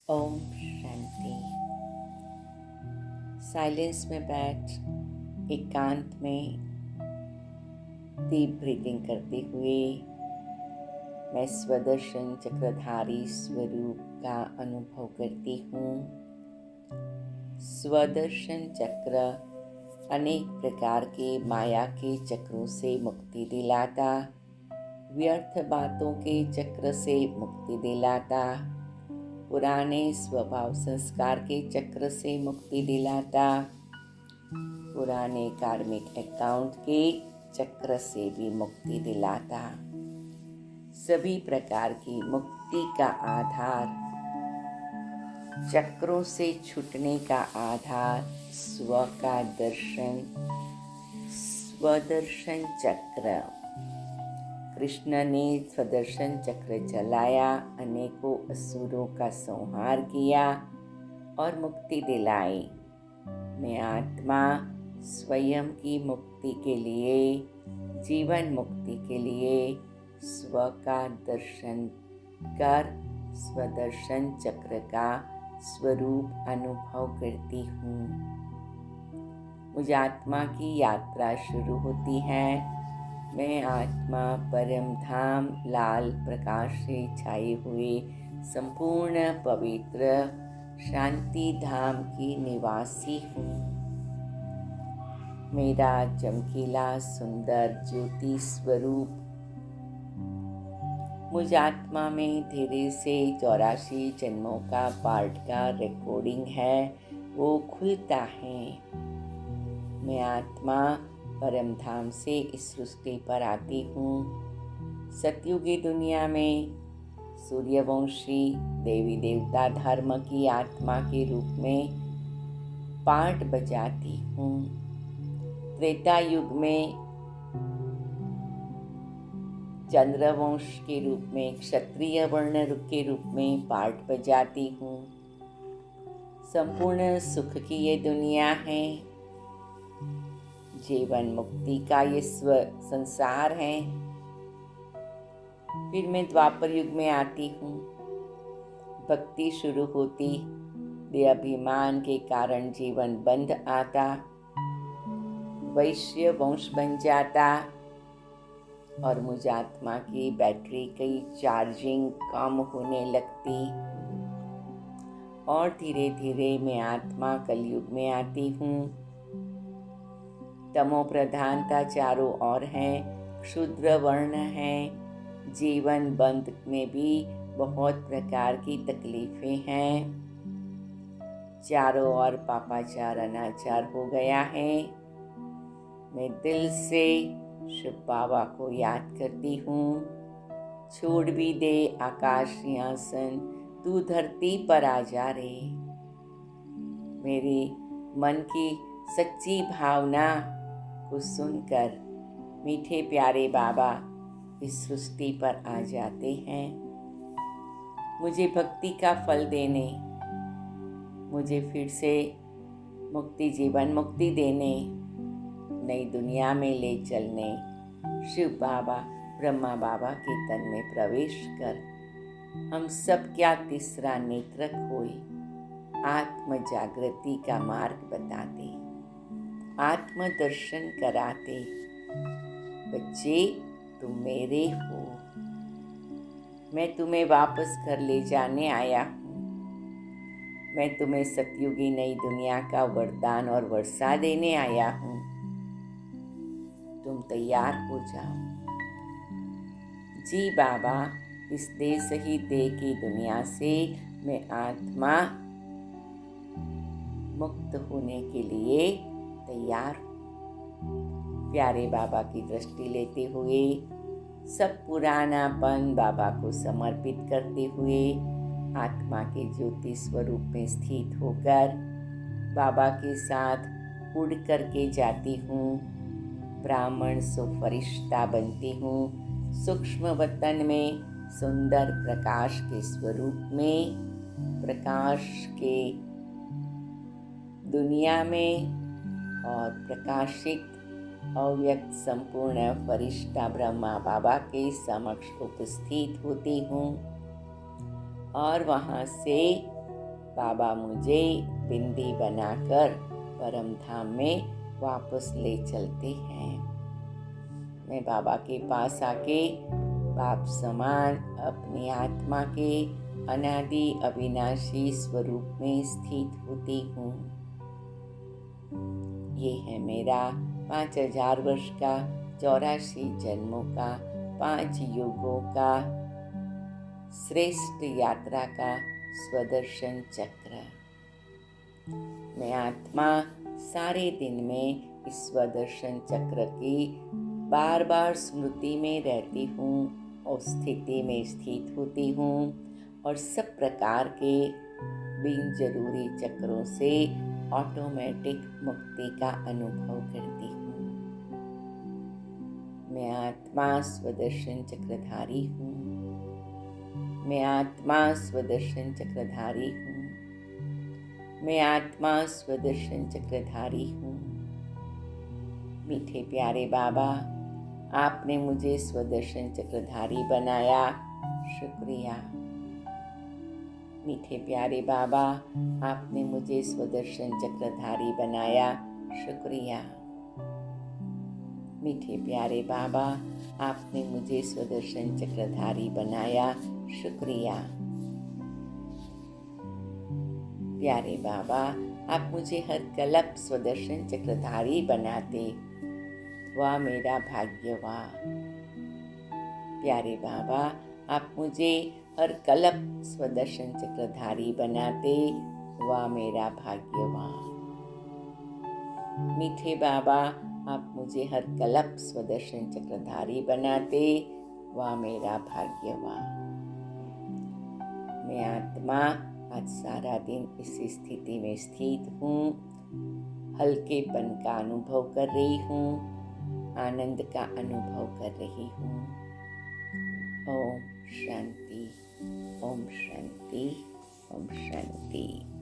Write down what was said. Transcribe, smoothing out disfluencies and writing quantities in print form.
Om Shanti. Silence में बैठ एकांत में डीप ब्रीथिंग करते हुए मैं स्वदर्शन चक्रधारी स्वरूप का अनुभव करती हूँ। स्वदर्शन चक्र अनेक प्रकार के माया के चक्रों से मुक्ति दिलाता, व्यर्थ बातों के चक्र से मुक्ति दिलाता, पुराने स्वभाव संस्कार के चक्र से मुक्ति दिलाता, पुराने कार्मिक अकाउंट के चक्र से भी मुक्ति दिलाता। सभी प्रकार की मुक्ति का आधार, चक्रों से छूटने का आधार स्व का दर्शन, स्वदर्शन चक्र। कृष्ण ने स्वदर्शन चक्र चलाया, अनेकों असुरों का संहार किया और मुक्ति दिलाई। मैं आत्मा स्वयं की मुक्ति के लिए, जीवन मुक्ति के लिए स्व का दर्शन कर स्वदर्शन चक्र का स्वरूप अनुभव करती हूँ। मुझ आत्मा की यात्रा शुरू होती है। मैं आत्मा परम धाम लाल प्रकाश से छाए हुए संपूर्ण पवित्र शांति धाम की निवासी हूँ। मेरा चमकीला सुंदर ज्योति स्वरूप मुझ आत्मा में धीरे से 84 जन्मों का पार्ट का रिकॉर्डिंग है, वो खुलता है। मैं आत्मा परम धाम से इस सृष्टि पर आती हूँ। सतयुगी दुनिया में सूर्यवंशी देवी देवता धर्म की आत्मा के रूप में पार्ट बजाती हूँ। त्रेता युग में चंद्रवंश के रूप में क्षत्रिय वर्ण के रूप में पार्ट बजाती हूँ। संपूर्ण सुख की ये दुनिया है, जीवन मुक्ति का ये स्व संसार है। फिर मैं द्वापर युग में आती हूँ। भक्ति शुरू होती, देह अभिमान के कारण जीवन बंध आता, वैश्य वंश बन जाता और मुझ आत्मा की बैटरी की चार्जिंग कम होने लगती और धीरे धीरे मैं आत्मा कलयुग में आती हूँ। तमो प्रधानता चारों ओर है, क्षुद्र वर्ण है, जीवन बंध में भी बहुत प्रकार की तकलीफें हैं। चारों ओर पापाचार अनाचार हो गया है। मैं दिल से शिव बाबा को याद करती हूँ। छोड़ भी दे आकाश सिंहासन, तू धरती पर आ जा रे। मेरी मन की सच्ची भावना को सुनकर मीठे प्यारे बाबा इस सृष्टि पर आ जाते हैं। मुझे भक्ति का फल देने, मुझे फिर से मुक्ति जीवन मुक्ति देने, नई दुनिया में ले चलने शिव बाबा ब्रह्मा बाबा के तन में प्रवेश कर हम सब क्या तीसरा नेत्र खोए आत्म जागृति का मार्ग बताते, आत्म दर्शन कराते। बच्चे तुम मेरे हो, मैं तुम्हें वापस घर ले जाने आया हूँ। मैं तुम्हें सतयुगी नई दुनिया का वरदान और वर्षा देने आया हूँ। तुम तैयार हो जाओ। जी बाबा, इस देह सही देह की दुनिया से मैं आत्मा मुक्त होने के लिए तैयार हूँ। प्यारे बाबा की दृष्टि लेते हुए, सब पुरानापन बाबा को समर्पित करते हुए, आत्मा के ज्योति स्वरूप में स्थित होकर बाबा के साथ उड़ करके जाती हूँ। ब्राह्मण सो फरिश्ता बनती हूँ। सूक्ष्म वतन में सुंदर प्रकाश के स्वरूप में, प्रकाश के दुनिया में और प्रकाशित अव्यक्त संपूर्ण फरिश्ता ब्रह्मा बाबा के समक्ष उपस्थित होती हूँ और वहाँ से बाबा मुझे बिंदी बनाकर परम धाम में वापस ले चलते हैं। मैं बाबा के पास आके बाप समान अपनी आत्मा के अनादि अविनाशी स्वरूप में स्थित होती हूँ। ये है मेरा 5000 वर्ष का 84 जन्मों का 5 युगों का श्रेष्ठ यात्रा का स्वदर्शन चक्र। मैं आत्मा सारे दिन में इस स्वदर्शन चक्र की बार बार स्मृति में रहती हूँ और स्थिति में स्थित होती हूँ और सब प्रकार के बिन जरूरी चक्रों से ऑटोमेटिक मुक्ति का अनुभव करती हूँ। मैं आत्मा स्वदर्शन चक्रधारी हूँ। मैं आत्मा स्वदर्शन चक्रधारी हूँ। मैं आत्मा स्वदर्शन चक्रधारी हूँ। मीठे प्यारे बाबा, आपने मुझे स्वदर्शन चक्रधारी बनाया, शुक्रिया। मीठे प्यारे बाबा, आपने मुझे स्वदर्शन चक्रधारी बनाया, शुक्रिया। मीठे प्यारे बाबा, आपने मुझे स्वदर्शन चक्रधारी बनाया, शुक्रिया। प्यारे बाबा, आप मुझे हर कल्प स्वदर्शन चक्रधारी बनाते, वाह मेरा भाग्य वाह। प्यारे बाबा, आप मुझे हर कल्प स्वदर्शन चक्रधारी बनाते, वाह मेरा भाग्य वाह। मीठे बाबा, आप मुझे हर कल्प स्वदर्शन चक्रधारी बनाते, वाह मेरा भाग्य वाह। मैं आत्मा आज सारा दिन इस स्थिति में स्थित हूँ, हल्केपन का अनुभव कर रही हूँ, आनंद का अनुभव कर रही हूँ। ओम शांति, ओम शांति, ओम शांति।